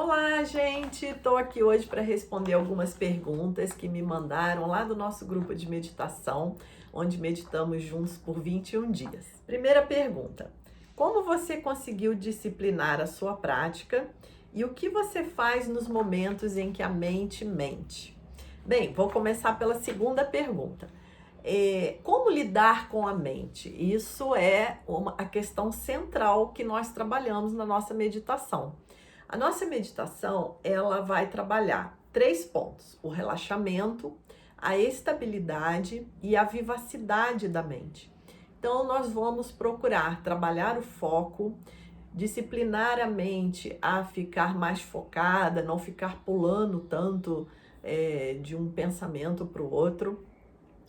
Olá, gente! Estou aqui hoje para responder algumas perguntas que me mandaram lá do nosso grupo de meditação, onde meditamos juntos por 21 dias. Primeira pergunta: como você conseguiu disciplinar a sua prática e o que você faz nos momentos em que a mente mente? Bem, vou começar pela segunda pergunta. Como lidar com a mente? Isso é a questão central que nós trabalhamos na nossa meditação. A nossa meditação, ela vai trabalhar 3 pontos: o relaxamento, a estabilidade e a vivacidade da mente. Então, nós vamos procurar trabalhar o foco, disciplinar a mente a ficar mais focada, não ficar pulando tanto de um pensamento para o outro.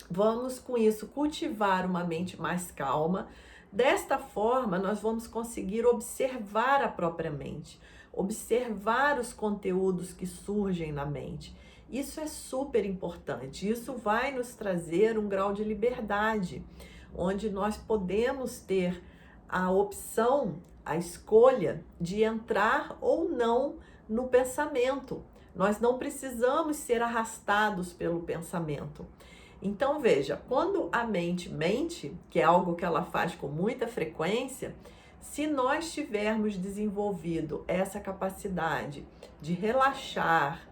Vamos, com isso, cultivar uma mente mais calma. Desta forma, nós vamos conseguir observar a própria mente, observar os conteúdos que surgem na mente. Isso é super importante. Isso vai nos trazer um grau de liberdade, onde nós podemos ter a opção, a escolha de entrar ou não no pensamento. Nós não precisamos ser arrastados pelo pensamento. Então, veja, quando a mente mente, que é algo que ela faz com muita frequência, se nós tivermos desenvolvido essa capacidade de relaxar,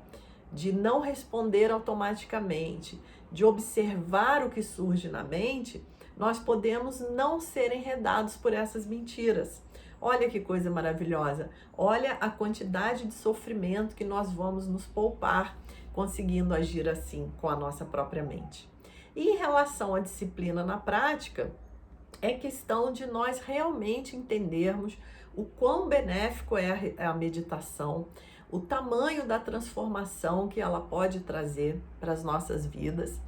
de não responder automaticamente, de observar o que surge na mente, nós podemos não ser enredados por essas mentiras. Olha que coisa maravilhosa! Olha a quantidade de sofrimento que nós vamos nos poupar conseguindo agir assim com a nossa própria mente. E em relação à disciplina na prática, é questão de nós realmente entendermos o quão benéfico é a meditação, o tamanho da transformação que ela pode trazer para as nossas vidas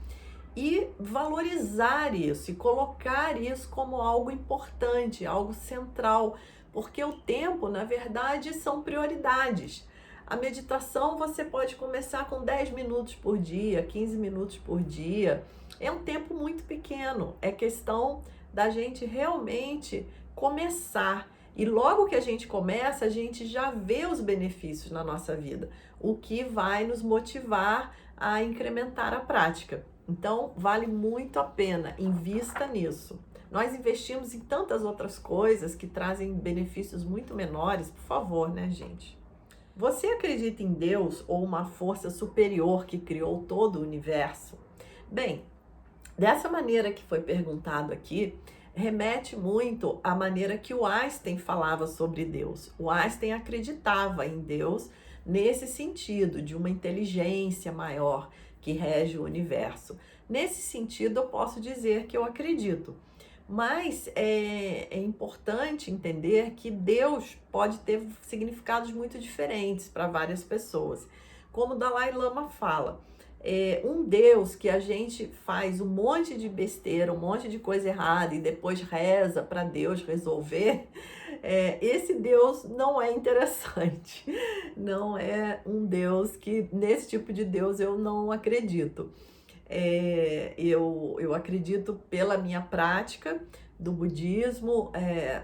e valorizar isso e colocar isso como algo importante, algo central, porque o tempo, na verdade, são prioridades. A meditação você pode começar com 10 minutos por dia, 15 minutos por dia. É um tempo muito pequeno. É questão da gente realmente começar. E logo que a gente começa, a gente já vê os benefícios na nossa vida, o que vai nos motivar a incrementar a prática. Então, vale muito a pena, invista nisso. Nós investimos em tantas outras coisas que trazem benefícios muito menores, por favor, né, gente? Você acredita em Deus ou uma força superior que criou todo o universo? Bem, dessa maneira que foi perguntado aqui, remete muito à maneira que o Einstein falava sobre Deus. O Einstein acreditava em Deus nesse sentido, de uma inteligência maior que rege o universo. Nesse sentido, eu posso dizer que eu acredito. Mas é importante entender que Deus pode ter significados muito diferentes para várias pessoas. Como o Dalai Lama fala, um Deus que a gente faz um monte de besteira, um monte de coisa errada e depois reza para Deus resolver, esse Deus não é interessante. Não é um Deus que, nesse tipo de Deus, eu não acredito. Eu acredito pela minha prática do budismo,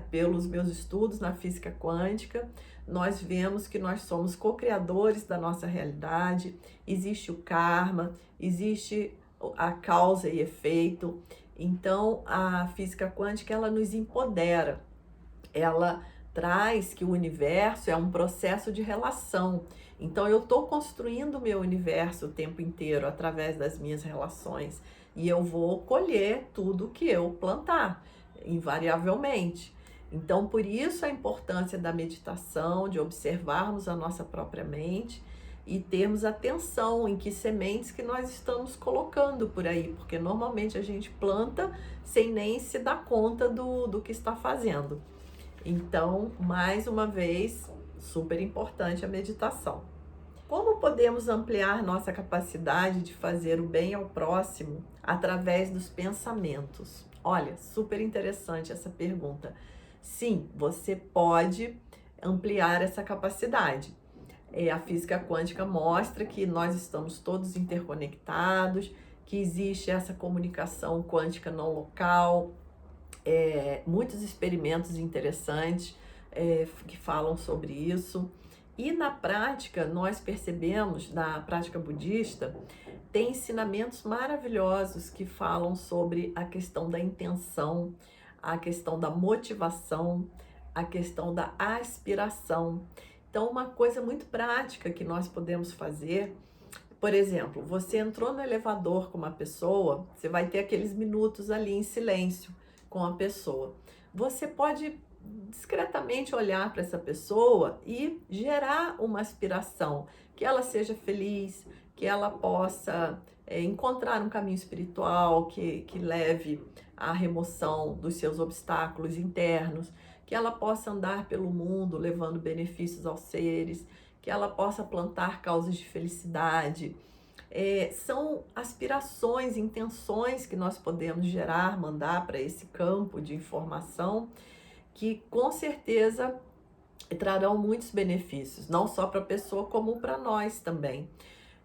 pelos meus estudos na física quântica, nós vemos que nós somos co-criadores da nossa realidade, existe o karma, existe a causa e efeito. Então, a física quântica, ela nos empodera, ela traz que o universo é um processo de relação. Então, eu estou construindo o meu universo o tempo inteiro através das minhas relações e eu vou colher tudo que eu plantar, invariavelmente. Então, por isso a importância da meditação, de observarmos a nossa própria mente e termos atenção em que sementes que nós estamos colocando por aí, porque normalmente a gente planta sem nem se dar conta do que está fazendo. Então, mais uma vez, super importante a meditação. Como podemos ampliar nossa capacidade de fazer o bem ao próximo através dos pensamentos? Olha, super interessante essa pergunta. Sim, você pode ampliar essa capacidade. A física quântica mostra que nós estamos todos interconectados, que existe essa comunicação quântica não local, muitos experimentos interessantes que falam sobre isso. E na prática, nós percebemos, na prática budista, tem ensinamentos maravilhosos que falam sobre a questão da intenção, a questão da motivação, a questão da aspiração. Então, uma coisa muito prática que nós podemos fazer, por exemplo, você entrou no elevador com uma pessoa, você vai ter aqueles minutos ali em silêncio com a pessoa. Você pode discretamente olhar para essa pessoa e gerar uma aspiração, que ela seja feliz, que ela possa encontrar um caminho espiritual que leve à remoção dos seus obstáculos internos, que ela possa andar pelo mundo levando benefícios aos seres, que ela possa plantar causas de felicidade. São aspirações, intenções que nós podemos gerar, mandar para esse campo de informação, que com certeza trarão muitos benefícios, não só para a pessoa, como para nós também.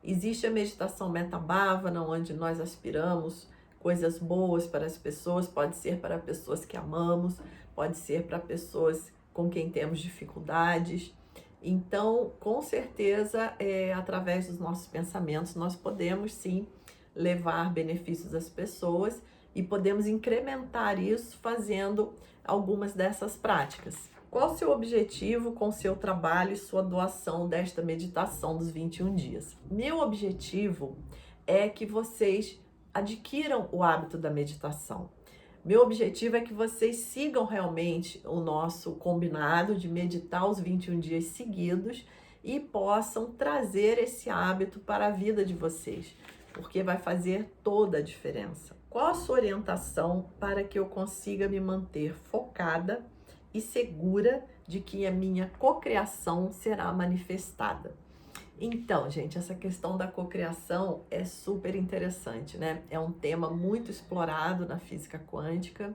Existe a meditação Metabhavana, onde nós aspiramos coisas boas para as pessoas, pode ser para pessoas que amamos, pode ser para pessoas com quem temos dificuldades. Então, com certeza, através dos nossos pensamentos, nós podemos sim levar benefícios às pessoas e podemos incrementar isso fazendo algumas dessas práticas. Qual o seu objetivo com o seu trabalho e sua doação desta meditação dos 21 dias? Meu objetivo é que vocês adquiram o hábito da meditação. Meu objetivo é que vocês sigam realmente o nosso combinado de meditar os 21 dias seguidos e possam trazer esse hábito para a vida de vocês, porque vai fazer toda a diferença. Qual a sua orientação para que eu consiga me manter focada e segura de que a minha cocriação será manifestada? Então, gente, essa questão da cocriação é super interessante, né? É um tema muito explorado na física quântica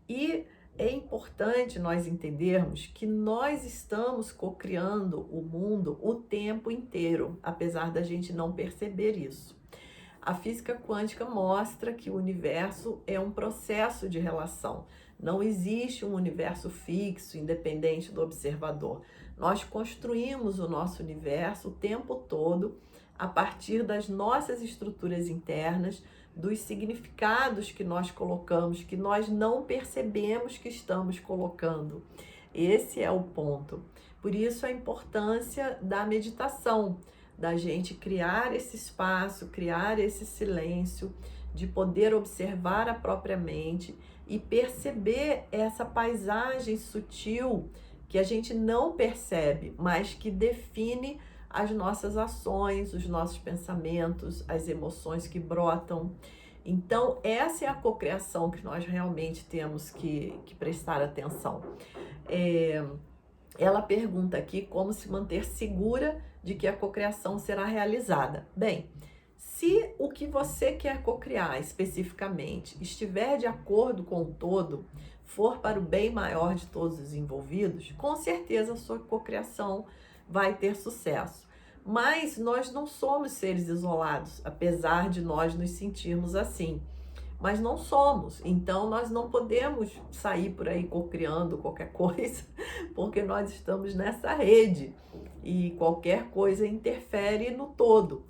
e é importante nós entendermos que nós estamos cocriando o mundo o tempo inteiro, apesar da gente não perceber isso. A física quântica mostra que o universo é um processo de relação. Não existe um universo fixo, independente do observador. Nós construímos o nosso universo o tempo todo a partir das nossas estruturas internas, dos significados que nós colocamos, que nós não percebemos que estamos colocando. Esse é o ponto. Por isso a importância da meditação, da gente criar esse espaço, criar esse silêncio, de poder observar a própria mente e perceber essa paisagem sutil que a gente não percebe, mas que define as nossas ações, os nossos pensamentos, as emoções que brotam. Então, essa é a cocriação que nós realmente temos que prestar atenção. Ela pergunta aqui como se manter segura de que a cocriação será realizada. Bem, se o que você quer cocriar especificamente estiver de acordo com o todo, for para o bem maior de todos os envolvidos, com certeza a sua cocriação vai ter sucesso. Mas nós não somos seres isolados, apesar de nós nos sentirmos assim. Mas não somos, então nós não podemos sair por aí cocriando qualquer coisa, porque nós estamos nessa rede e qualquer coisa interfere no todo.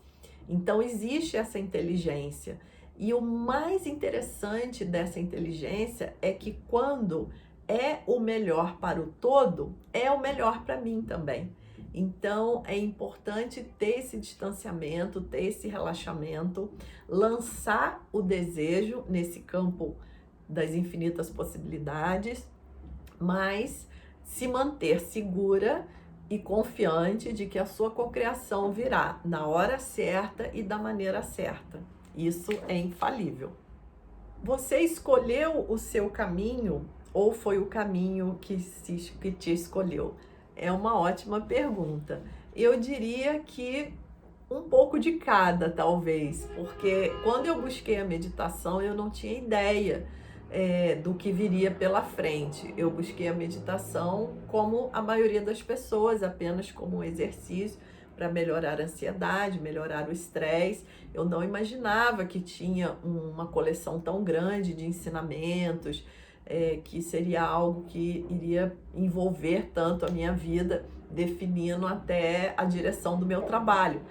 Então existe essa inteligência. E o mais interessante dessa inteligência é que quando é o melhor para o todo, é o melhor para mim também. Então é importante ter esse distanciamento, ter esse relaxamento, lançar o desejo nesse campo das infinitas possibilidades, mas se manter segura e confiante de que a sua cocriação virá na hora certa e da maneira certa. Isso é infalível. Você escolheu o seu caminho ou foi o caminho que te escolheu? É uma ótima pergunta. Eu diria que um pouco de cada, talvez, porque quando eu busquei a meditação, eu não tinha ideia do que viria pela frente. Eu busquei a meditação como a maioria das pessoas, apenas como um exercício para melhorar a ansiedade, melhorar o estresse. Eu não imaginava que tinha uma coleção tão grande de ensinamentos, que seria algo que iria envolver tanto a minha vida definindo até a direção do meu trabalho.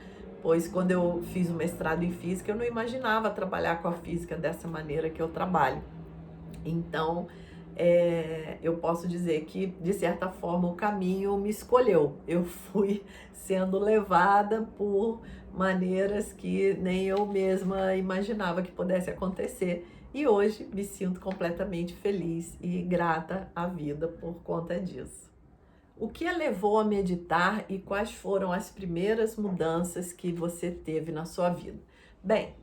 Pois quando eu fiz o mestrado em física, eu não imaginava trabalhar com a física dessa maneira que eu trabalho. Então, eu posso dizer que, de certa forma, o caminho me escolheu. Eu fui sendo levada por maneiras que nem eu mesma imaginava que pudesse acontecer. E hoje me sinto completamente feliz e grata à vida por conta disso. O que a levou a meditar e quais foram as primeiras mudanças que você teve na sua vida? Bem,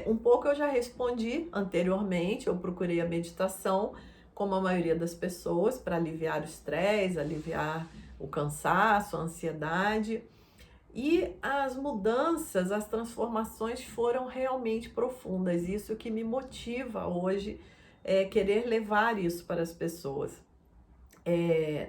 um pouco eu já respondi anteriormente. Eu procurei a meditação, como a maioria das pessoas, para aliviar o estresse, aliviar o cansaço, a ansiedade. E as mudanças, as transformações foram realmente profundas. Isso que me motiva hoje querer levar isso para as pessoas.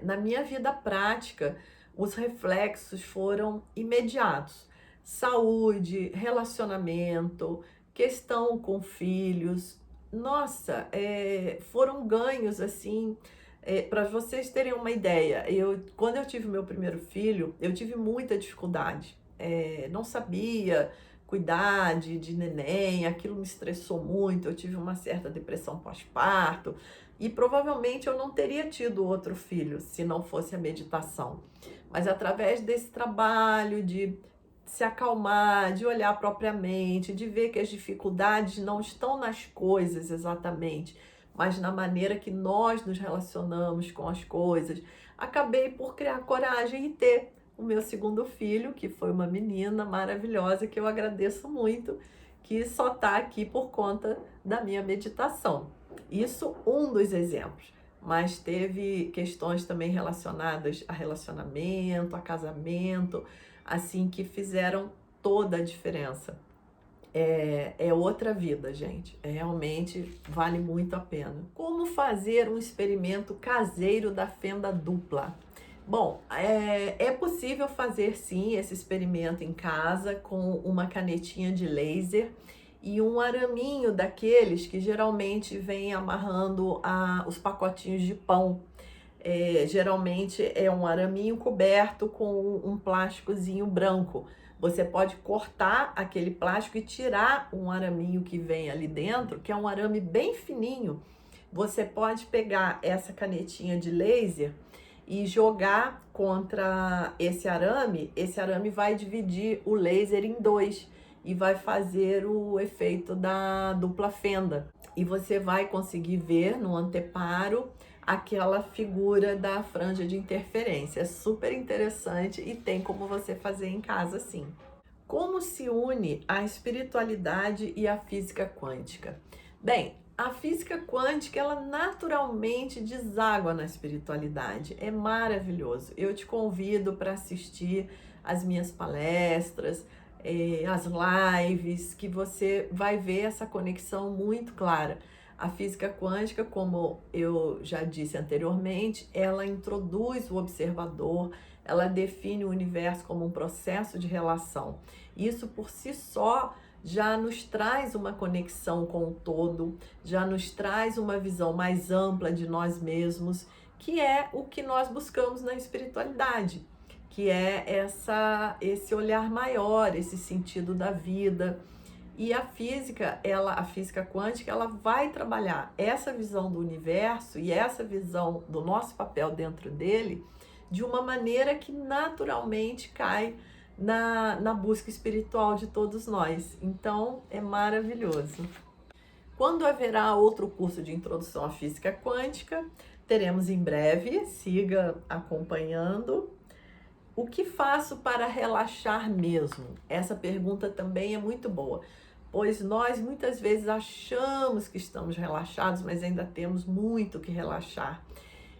Na minha vida prática, os reflexos foram imediatos. Saúde, relacionamento, questão com filhos. Nossa, foram ganhos assim. Para vocês terem uma ideia, quando eu tive meu primeiro filho, eu tive muita dificuldade. Não sabia cuidar de neném, aquilo me estressou muito, eu tive uma certa depressão pós-parto. E provavelmente eu não teria tido outro filho se não fosse a meditação. Mas através desse trabalho de se acalmar, de olhar propriamente, de ver que as dificuldades não estão nas coisas exatamente, mas na maneira que nós nos relacionamos com as coisas, acabei por criar coragem e ter o meu segundo filho, que foi uma menina maravilhosa, que eu agradeço muito, que só está aqui por conta da minha meditação. Isso um dos exemplos, mas teve questões também relacionadas a relacionamento, a casamento, assim, que fizeram toda a diferença. É outra vida, gente. Realmente vale muito a pena. Como fazer um experimento caseiro da fenda dupla? Bom, é possível fazer sim esse experimento em casa com uma canetinha de laser e um araminho daqueles que geralmente vem amarrando os pacotinhos de pão. Geralmente é um araminho coberto com um plásticozinho branco. Você pode cortar aquele plástico e tirar um araminho que vem ali dentro, que é um arame bem fininho. Você pode pegar essa canetinha de laser e jogar contra esse arame vai dividir o laser em dois e vai fazer o efeito da dupla fenda. E você vai conseguir ver no anteparo aquela figura da franja de interferência. É super interessante e tem como você fazer em casa sim. Como se une a espiritualidade e a física quântica? Bem, a física quântica, ela naturalmente deságua na espiritualidade. É maravilhoso. Eu te convido para assistir as minhas palestras, as lives, que você vai ver essa conexão muito clara. A física quântica, como eu já disse anteriormente, ela introduz o observador, ela define o universo como um processo de relação. Isso por si só já nos traz uma conexão com o todo, já nos traz uma visão mais ampla de nós mesmos, que é o que nós buscamos na espiritualidade, que é esse olhar maior, esse sentido da vida. E a física quântica, ela vai trabalhar essa visão do universo e essa visão do nosso papel dentro dele de uma maneira que naturalmente cai na busca espiritual de todos nós. Então, é maravilhoso. Quando haverá outro curso de introdução à física quântica, teremos em breve, siga acompanhando. O que faço para relaxar mesmo? Essa pergunta também é muito boa, pois nós muitas vezes achamos que estamos relaxados, mas ainda temos muito que relaxar.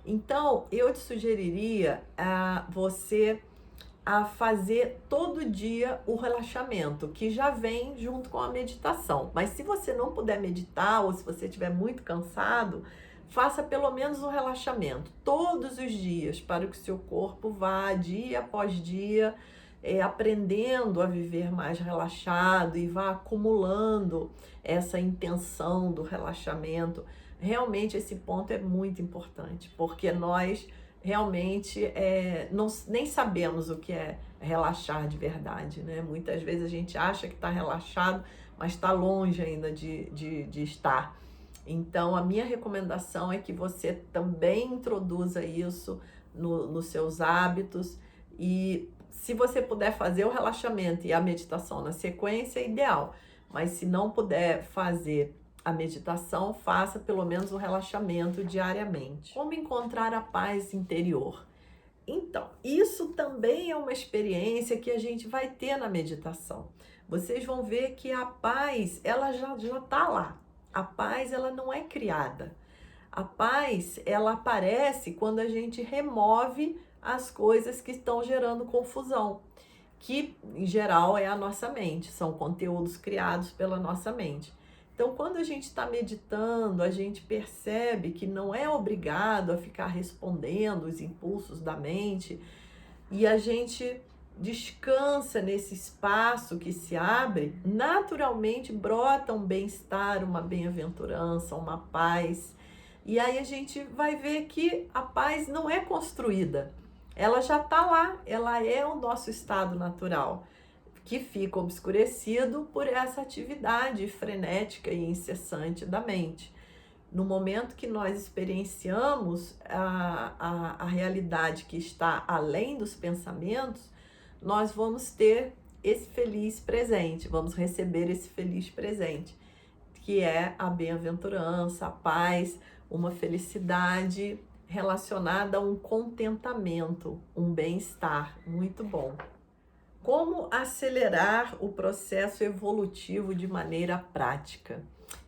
Então, eu te sugeriria você a fazer todo dia o relaxamento, que já vem junto com a meditação. Mas se você não puder meditar ou se você estiver muito cansado, faça pelo menos um relaxamento todos os dias, para que o seu corpo vá dia após dia aprendendo a viver mais relaxado e vá acumulando essa intenção do relaxamento. Realmente esse ponto é muito importante, porque nós realmente nem sabemos o que é relaxar de verdade, né? Muitas vezes a gente acha que está relaxado, mas está longe ainda de estar. Então, a minha recomendação é que você também introduza isso nos seus hábitos, e se você puder fazer o relaxamento e a meditação na sequência, é ideal. Mas se não puder fazer a meditação, faça pelo menos o relaxamento diariamente. Como encontrar a paz interior? Então, isso também é uma experiência que a gente vai ter na meditação. Vocês vão ver que a paz, ela já está lá. A paz, ela não é criada. A paz, ela aparece quando a gente remove as coisas que estão gerando confusão, que em geral é a nossa mente, são conteúdos criados pela nossa mente. Então, quando a gente está meditando, a gente percebe que não é obrigado a ficar respondendo os impulsos da mente, e a gente descansa nesse espaço que se abre, naturalmente brota um bem-estar, uma bem-aventurança, uma paz. E aí a gente vai ver que a paz não é construída, ela já está lá, ela é o nosso estado natural, que fica obscurecido por essa atividade frenética e incessante da mente. No momento que nós experienciamos a realidade que está além dos pensamentos, nós vamos ter esse feliz presente, vamos receber esse feliz presente, que é a bem-aventurança, a paz, uma felicidade relacionada a um contentamento, um bem-estar muito bom. Como acelerar o processo evolutivo de maneira prática?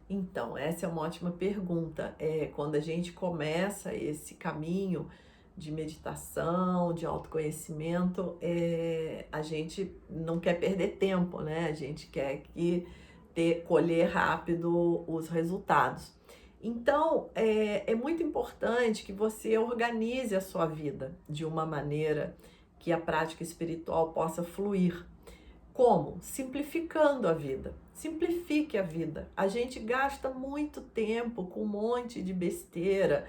Então, essa é uma ótima pergunta. Quando a gente começa esse caminho de meditação, de autoconhecimento, a gente não quer perder tempo, né? A gente quer colher rápido os resultados. Então, é muito importante que você organize a sua vida de uma maneira que a prática espiritual possa fluir. Como? Simplificando a vida. Simplifique a vida. A gente gasta muito tempo com um monte de besteira,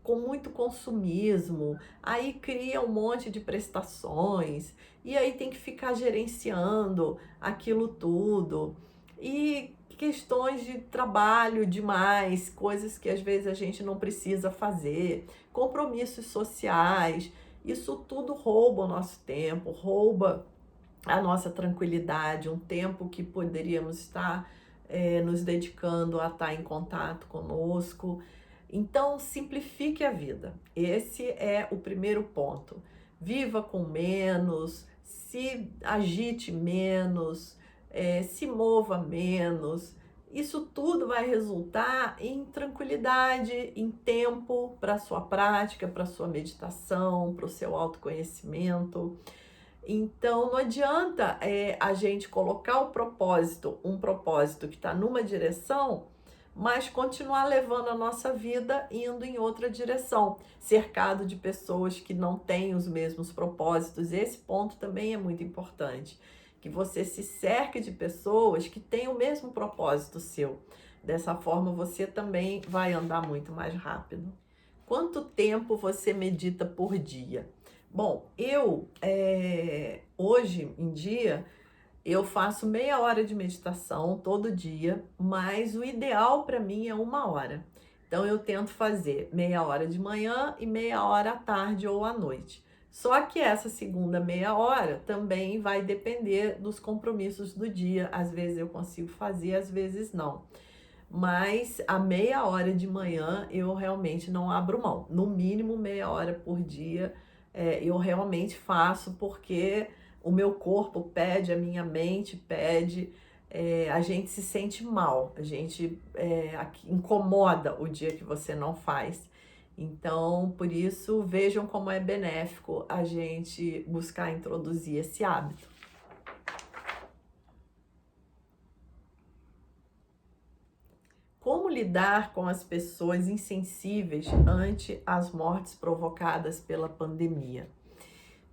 com muito consumismo, aí cria um monte de prestações, e aí tem que ficar gerenciando aquilo tudo. E questões de trabalho demais, coisas que às vezes a gente não precisa fazer, compromissos sociais, isso tudo rouba o nosso tempo, rouba a nossa tranquilidade, um tempo que poderíamos estar nos dedicando a estar em contato conosco. Então, simplifique a vida. Esse é o primeiro ponto. Viva com menos, se agite menos, se mova menos. Isso tudo vai resultar em tranquilidade, em tempo para a sua prática, para a sua meditação, para o seu autoconhecimento. Então, não adianta a gente colocar um propósito que está numa direção, mas continuar levando a nossa vida indo em outra direção, cercado de pessoas que não têm os mesmos propósitos. Esse ponto também é muito importante, que você se cerque de pessoas que têm o mesmo propósito seu. Dessa forma, você também vai andar muito mais rápido. Quanto tempo você medita por dia? Bom, hoje em dia, eu faço meia hora de meditação todo dia, mas o ideal para mim é 1 hora. Então, eu tento fazer meia hora de manhã e meia hora à tarde ou à noite. Só que essa segunda meia hora também vai depender dos compromissos do dia. Às vezes eu consigo fazer, às vezes não. Mas a meia hora de manhã eu realmente não abro mão. No mínimo meia hora por dia eu realmente faço, porque o meu corpo pede, a minha mente pede, a gente se sente mal, a gente incomoda o dia que você não faz. Então, por isso, vejam como é benéfico a gente buscar introduzir esse hábito. Como lidar com as pessoas insensíveis ante as mortes provocadas pela pandemia?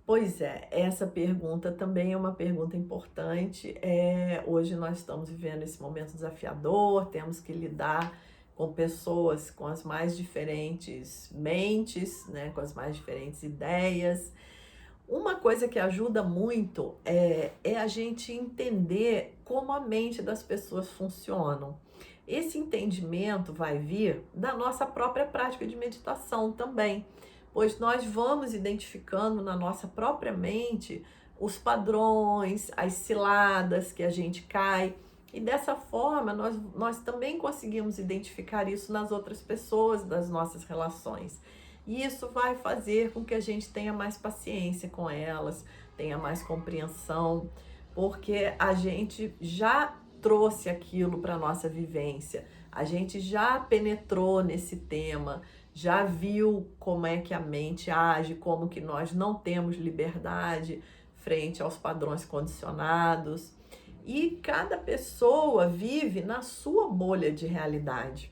Pois é, essa pergunta também é uma pergunta importante. Hoje nós estamos vivendo esse momento desafiador, temos que lidar com pessoas com as mais diferentes mentes, né, com as mais diferentes ideias. Uma coisa que ajuda muito é a gente entender como a mente das pessoas funcionam. Esse entendimento vai vir da nossa própria prática de meditação também, pois nós vamos identificando na nossa própria mente os padrões, as ciladas que a gente cai, e dessa forma nós também conseguimos identificar isso nas outras pessoas das nossas relações. E isso vai fazer com que a gente tenha mais paciência com elas, tenha mais compreensão, porque a gente já trouxe aquilo para a nossa vivência, a gente já penetrou nesse tema, já viu como é que a mente age, como que nós não temos liberdade frente aos padrões condicionados. E cada pessoa vive na sua bolha de realidade.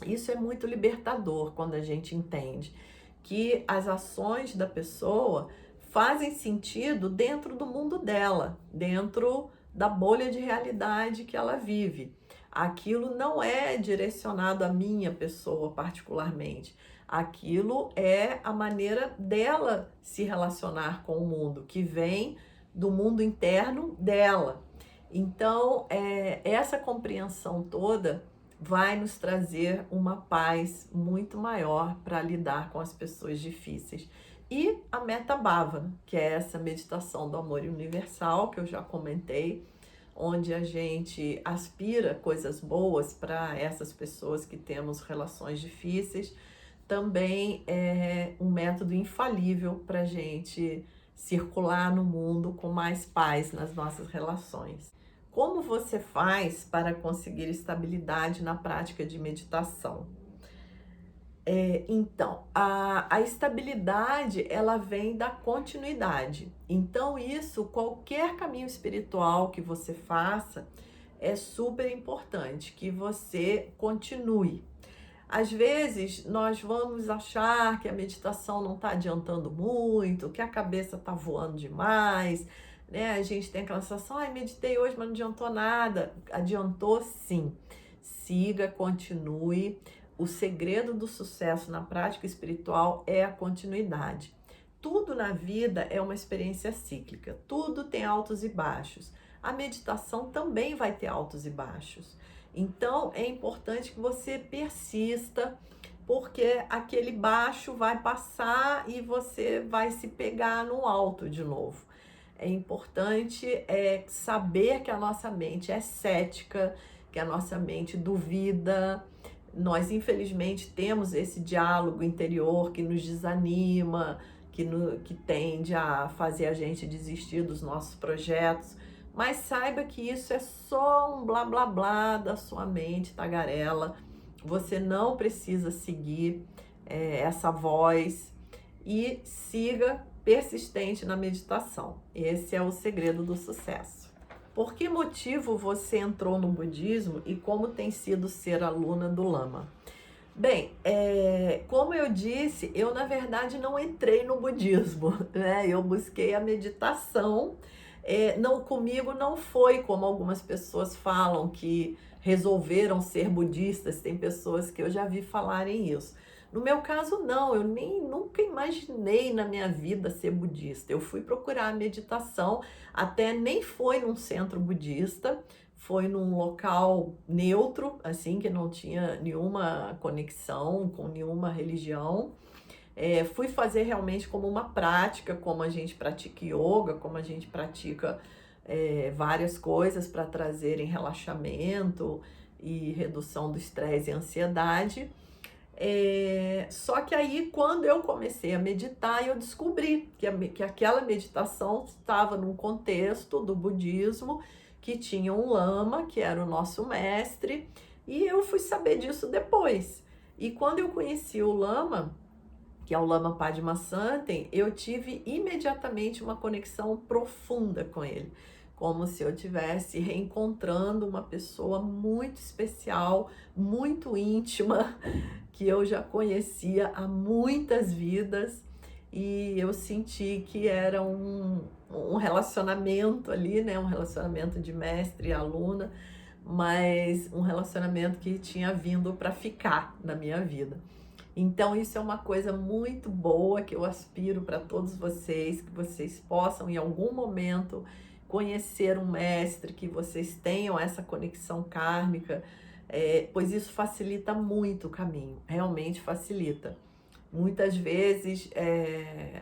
Isso é muito libertador quando a gente entende que as ações da pessoa fazem sentido dentro do mundo dela, dentro da bolha de realidade que ela vive. Aquilo não é direcionado à minha pessoa particularmente. Aquilo é a maneira dela se relacionar com o mundo, que vem do mundo interno dela. Então, essa compreensão toda vai nos trazer uma paz muito maior para lidar com as pessoas difíceis. E a Metta Bhavana, que é essa meditação do amor universal, que eu já comentei, onde a gente aspira coisas boas para essas pessoas que temos relações difíceis, também é um método infalível para a gente circular no mundo com mais paz nas nossas relações. Como você faz para conseguir estabilidade na prática de meditação? Então, a estabilidade, ela vem da continuidade. Então, isso, qualquer caminho espiritual que você faça, é super importante que você continue. Às vezes, nós vamos achar que a meditação não está adiantando muito, que a cabeça está voando demais, né? A gente tem aquela sensação, meditei hoje, mas não adiantou nada. Adiantou sim. Siga, continue. O segredo do sucesso na prática espiritual é a continuidade. Tudo na vida é uma experiência cíclica, tudo tem altos e baixos. A meditação também vai ter altos e baixos. Então, é importante que você persista, porque aquele baixo vai passar e você vai se pegar no alto de novo. É importante saber que a nossa mente é cética, que a nossa mente duvida. Nós, infelizmente, temos esse diálogo interior que nos desanima, que tende a fazer a gente desistir dos nossos projetos. Mas saiba que isso é só um blá blá blá da sua mente tagarela. Você não precisa seguir essa voz e siga persistente na meditação. Esse é o segredo do sucesso. Por que motivo você entrou no budismo e como tem sido ser aluna do Lama? Bem, como eu disse, eu na verdade não entrei no budismo, né? Eu busquei a meditação. Não, comigo não foi como algumas pessoas falam que resolveram ser budistas. Tem pessoas que eu já vi falarem isso. No meu caso, não, eu nunca imaginei na minha vida ser budista. Eu fui procurar a meditação, até nem foi num centro budista, foi num local neutro, assim, que não tinha nenhuma conexão com nenhuma religião. Fui fazer realmente como uma prática, como a gente pratica yoga, como a gente pratica várias coisas para trazerem relaxamento e redução do estresse e ansiedade. Só que aí, quando eu comecei a meditar, eu descobri que aquela meditação estava num contexto do budismo, que tinha um lama, que era o nosso mestre, e eu fui saber disso depois. E quando eu conheci o lama, que é o Lama Padmasambhava, eu tive imediatamente uma conexão profunda com ele, como se eu estivesse reencontrando uma pessoa muito especial, muito íntima, que eu já conhecia há muitas vidas, e eu senti que era um relacionamento ali, né? Um relacionamento de mestre e aluna, mas um relacionamento que tinha vindo para ficar na minha vida. Então, isso é uma coisa muito boa que eu aspiro para todos vocês, que vocês possam em algum momento conhecer um mestre, que vocês tenham essa conexão kármica, pois isso facilita muito o caminho, realmente facilita. Muitas vezes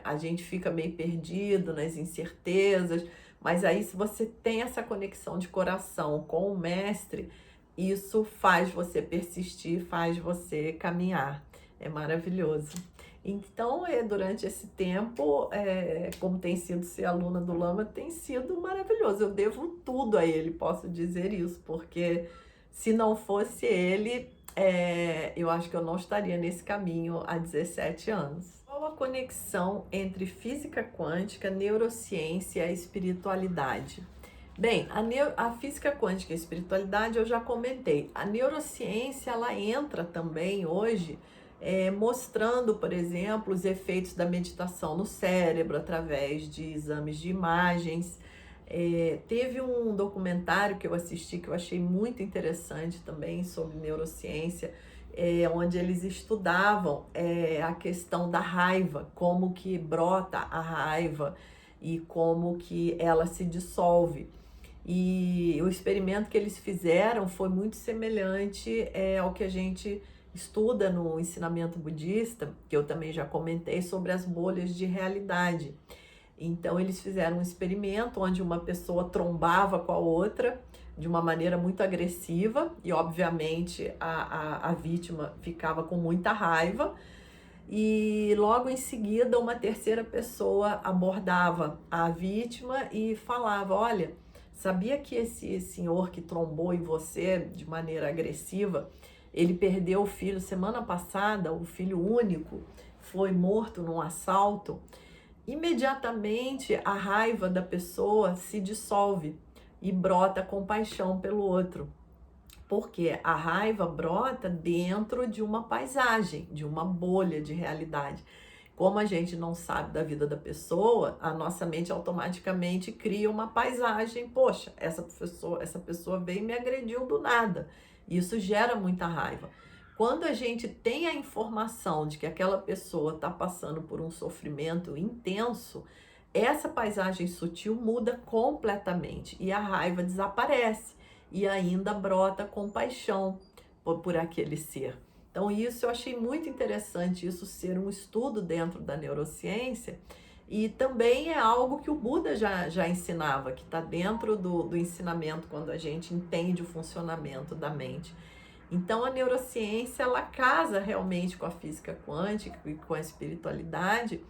a gente fica meio perdido nas incertezas, mas aí se você tem essa conexão de coração com o mestre, isso faz você persistir, faz você caminhar. É maravilhoso. Então, durante esse tempo, como tem sido ser aluna do Lama, tem sido maravilhoso. Eu devo tudo a ele, posso dizer isso, porque se não fosse ele, eu acho que eu não estaria nesse caminho há 17 anos. Qual a conexão entre física quântica, neurociência e espiritualidade? Bem, a física quântica e a espiritualidade eu já comentei. A neurociência, ela entra também hoje mostrando, por exemplo, os efeitos da meditação no cérebro através de exames de imagens. Teve um documentário que eu assisti que eu achei muito interessante também sobre neurociência, onde eles estudavam a questão da raiva, como que brota a raiva e como que ela se dissolve. E o experimento que eles fizeram foi muito semelhante ao que a gente estuda no ensinamento budista, que eu também já comentei, sobre as bolhas de realidade. Então, eles fizeram um experimento onde uma pessoa trombava com a outra de uma maneira muito agressiva e, obviamente, a vítima ficava com muita raiva. E logo em seguida, uma terceira pessoa abordava a vítima e falava: olha, sabia que esse senhor que trombou em você de maneira agressiva, ele perdeu o filho semana passada, o filho único, foi morto num assalto? Imediatamente a raiva da pessoa se dissolve e brota compaixão pelo outro. Porque a raiva brota dentro de uma paisagem, de uma bolha de realidade. Como a gente não sabe da vida da pessoa, a nossa mente automaticamente cria uma paisagem. Poxa, essa pessoa veio e me agrediu do nada. Isso gera muita raiva. Quando a gente tem a informação de que aquela pessoa está passando por um sofrimento intenso, essa paisagem sutil muda completamente e a raiva desaparece e ainda brota compaixão por aquele ser. Então, isso eu achei muito interessante, isso ser um estudo dentro da neurociência, e também é algo que o Buda já ensinava, que está dentro do ensinamento quando a gente entende o funcionamento da mente. Então, a neurociência, ela casa realmente com a física quântica e com a espiritualidade,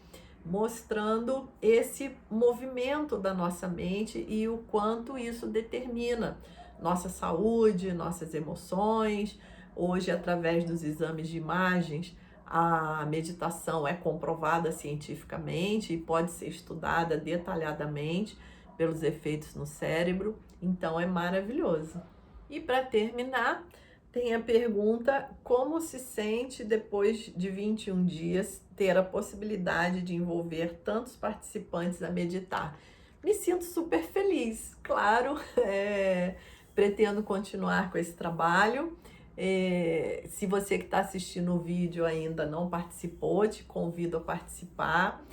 mostrando esse movimento da nossa mente e o quanto isso determina nossa saúde, nossas emoções. Hoje, através dos exames de imagens, a meditação é comprovada cientificamente e pode ser estudada detalhadamente pelos efeitos no cérebro. Então, é maravilhoso. E para terminar, tem a pergunta: como se sente depois de 21 dias ter a possibilidade de envolver tantos participantes a meditar? Me sinto super feliz, claro, pretendo continuar com esse trabalho. Se você que está assistindo o vídeo ainda não participou, te convido a participar.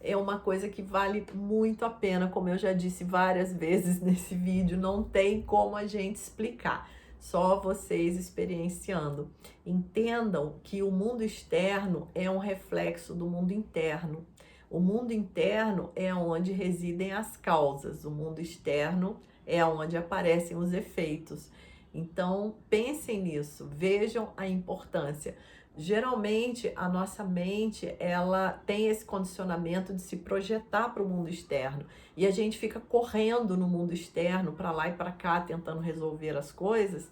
É uma coisa que vale muito a pena, como eu já disse várias vezes nesse vídeo, não tem como a gente explicar. Só vocês experienciando. Entendam que o mundo externo é um reflexo do mundo interno. O mundo interno é onde residem as causas, o mundo externo é onde aparecem os efeitos. Então, pensem nisso, vejam a importância. Geralmente, a nossa mente, ela tem esse condicionamento de se projetar para o mundo externo. E a gente fica correndo no mundo externo, para lá e para cá, tentando resolver as coisas,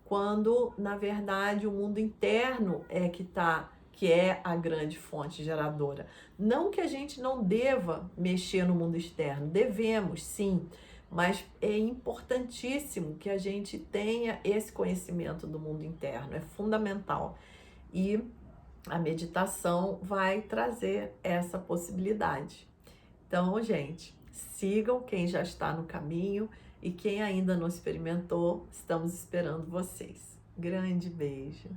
quando, na verdade, o mundo interno que é a grande fonte geradora. Não que a gente não deva mexer no mundo externo, devemos, sim, mas é importantíssimo que a gente tenha esse conhecimento do mundo interno, é fundamental. E a meditação vai trazer essa possibilidade. Então, gente, sigam quem já está no caminho. E quem ainda não experimentou, estamos esperando vocês. Grande beijo!